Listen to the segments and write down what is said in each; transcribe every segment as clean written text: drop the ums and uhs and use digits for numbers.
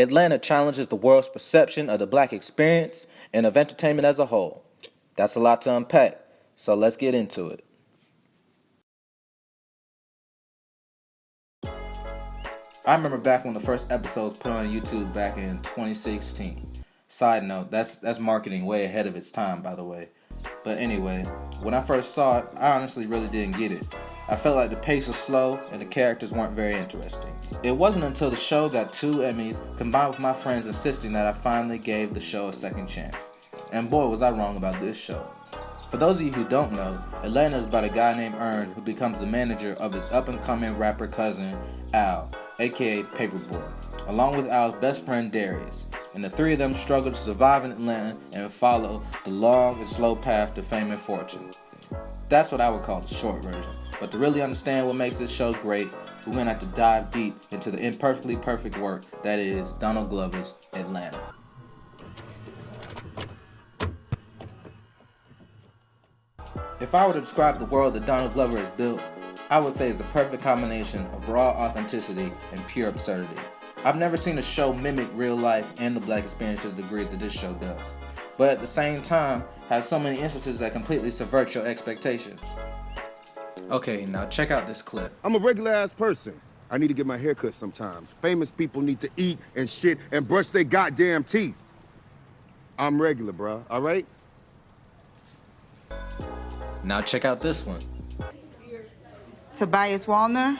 Atlanta challenges the world's perception of the black experience and of entertainment as a whole. That's a lot to unpack, so let's get into it. I remember back when the first episode was put on YouTube back in 2016. Side note, that's marketing way ahead of its time, by the way. But anyway, when I first saw it, I honestly really didn't get it. I felt like the pace was slow and the characters weren't very interesting. It wasn't until the show got 2 Emmys, combined with my friends insisting, that I finally gave the show a second chance. And boy, was I wrong about this show. For those of you who don't know, Atlanta is about a guy named Earn who becomes the manager of his up-and-coming rapper cousin, Al, aka Paperboy, along with Al's best friend Darius, and the 3 of them struggle to survive in Atlanta and follow the long and slow path to fame and fortune. That's what I would call the short version. But to really understand what makes this show great, we're going to have to dive deep into the imperfectly perfect work that is Donald Glover's Atlanta. If I were to describe the world that Donald Glover has built, I would say it's the perfect combination of raw authenticity and pure absurdity. I've never seen a show mimic real life and the black experience to the degree that this show does, but at the same time has so many instances that completely subvert your expectations. Okay, now check out this clip. I'm a regular ass person. I need to get my hair cut sometimes. Famous people need to eat and shit and brush their goddamn teeth. I'm regular, bro, all right? Now check out this one. Tobias Wallner.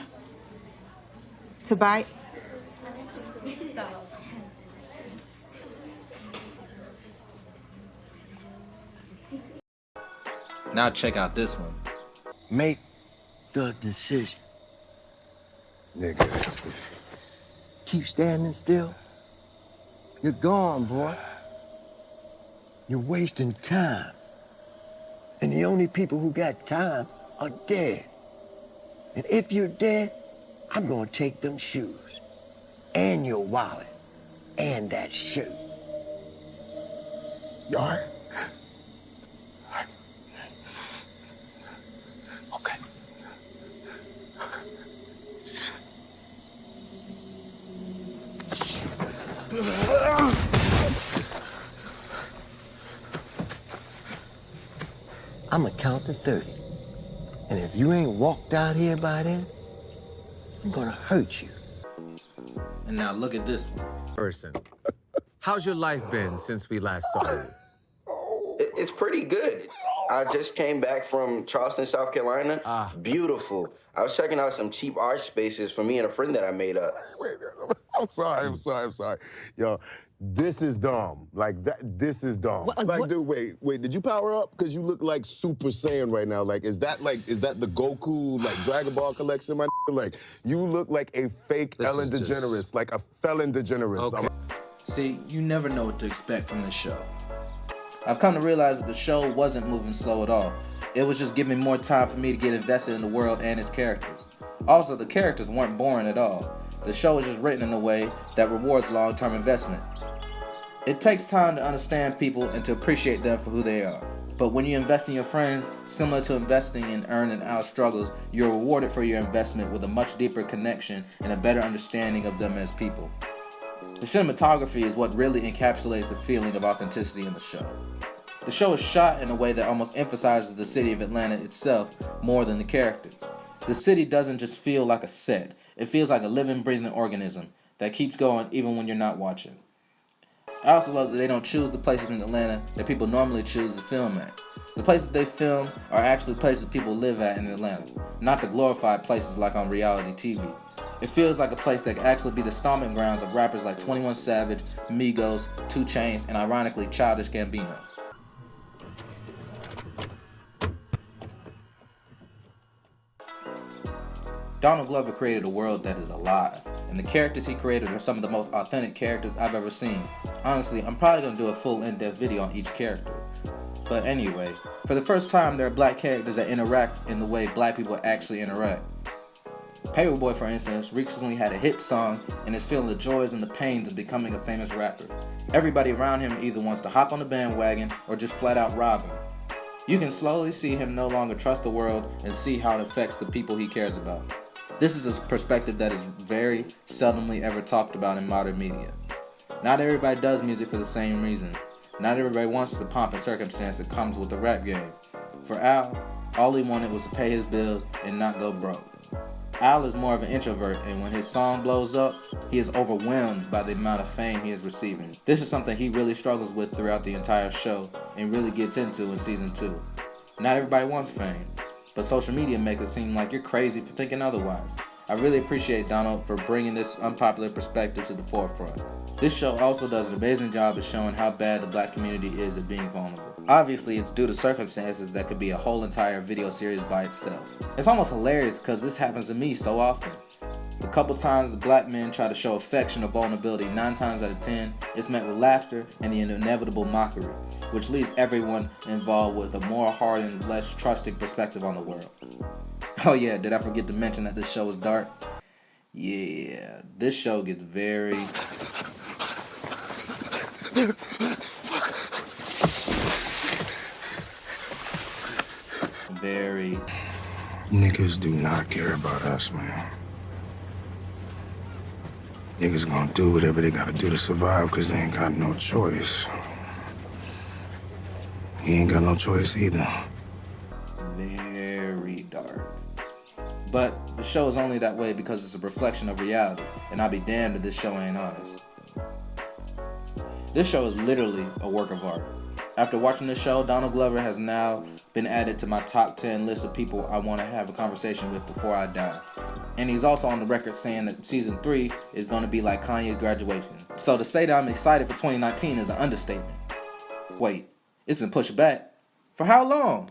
Now check out this one. Make the decision. Nigga. Keep standing still. You're gone, boy. You're wasting time. And the only people who got time are dead. And if you're dead, I'm gonna take them shoes, and your wallet, and that shirt. You all right? Okay. I'm gonna count to 30. And if you ain't walked out here by then, I'm gonna hurt you. And now look at this one. Person. How's your life been since we last saw you? It's pretty good. I just came back from Charleston, South Carolina. Beautiful. I was checking out some cheap art spaces for me and a friend that I made up. Wait, I'm sorry. Yo, this is dumb. Like, this is dumb. Like, dude, wait, did you power up? Because you look like Super Saiyan right now. Like, is that the Goku, like, Dragon Ball collection, my nigga? Like, you look like a fake Ellen DeGeneres, like a felon DeGeneres. Okay. See, you never know what to expect from this show. I've come to realize that the show wasn't moving slow at all. It was just giving more time for me to get invested in the world and its characters. Also, the characters weren't boring at all. The show is just written in a way that rewards long-term investment. It takes time to understand people and to appreciate them for who they are. But when you invest in your friends, similar to investing in earning our struggles, you're rewarded for your investment with a much deeper connection and a better understanding of them as people. The cinematography is what really encapsulates the feeling of authenticity in the show. The show is shot in a way that almost emphasizes the city of Atlanta itself more than the characters. The city doesn't just feel like a set. It feels like a living, breathing organism that keeps going even when you're not watching. I also love that they don't choose the places in Atlanta that people normally choose to film at. The places they film are actually places people live at in Atlanta, not the glorified places like on reality TV. It feels like a place that could actually be the stomping grounds of rappers like 21 Savage, Migos, 2 Chainz, and ironically Childish Gambino. Donald Glover created a world that is alive, and the characters he created are some of the most authentic characters I've ever seen. Honestly, I'm probably going to do a full in-depth video on each character. But anyway, for the first time there are black characters that interact in the way black people actually interact. Paperboy, for instance, recently had a hit song and is feeling the joys and the pains of becoming a famous rapper. Everybody around him either wants to hop on the bandwagon or just flat out rob him. You can slowly see him no longer trust the world and see how it affects the people he cares about. This is a perspective that is very seldomly ever talked about in modern media. Not everybody does music for the same reason. Not everybody wants the pomp and circumstance that comes with the rap game. For Al, all he wanted was to pay his bills and not go broke. Al is more of an introvert, and when his song blows up, he is overwhelmed by the amount of fame he is receiving. This is something he really struggles with throughout the entire show and really gets into in season 2. Not everybody wants fame, but social media makes it seem like you're crazy for thinking otherwise. I really appreciate Donald for bringing this unpopular perspective to the forefront. This show also does an amazing job of showing how bad the black community is at being vulnerable. Obviously, it's due to circumstances that could be a whole entire video series by itself. It's almost hilarious because this happens to me so often. The couple times the black men try to show affection or vulnerability, 9 times out of 10, it's met with laughter and the inevitable mockery, which leaves everyone involved with a more hardened, less trusting perspective on the world. Oh yeah, did I forget to mention that this show is dark? Yeah, this show gets very... very... Niggas do not care about us, man. Niggas gonna do whatever they gotta do to survive because they ain't got no choice. He ain't got no choice either. Very dark. But the show is only that way because it's a reflection of reality, and I'll be damned if this show ain't honest. This show is literally a work of art. After watching this show, Donald Glover has now been added to my top 10 list of people I want to have a conversation with before I die. And he's also on the record saying that season 3 is going to be like Kanye's graduation. So to say that I'm excited for 2019 is an understatement. Wait, it's been pushed back? For how long?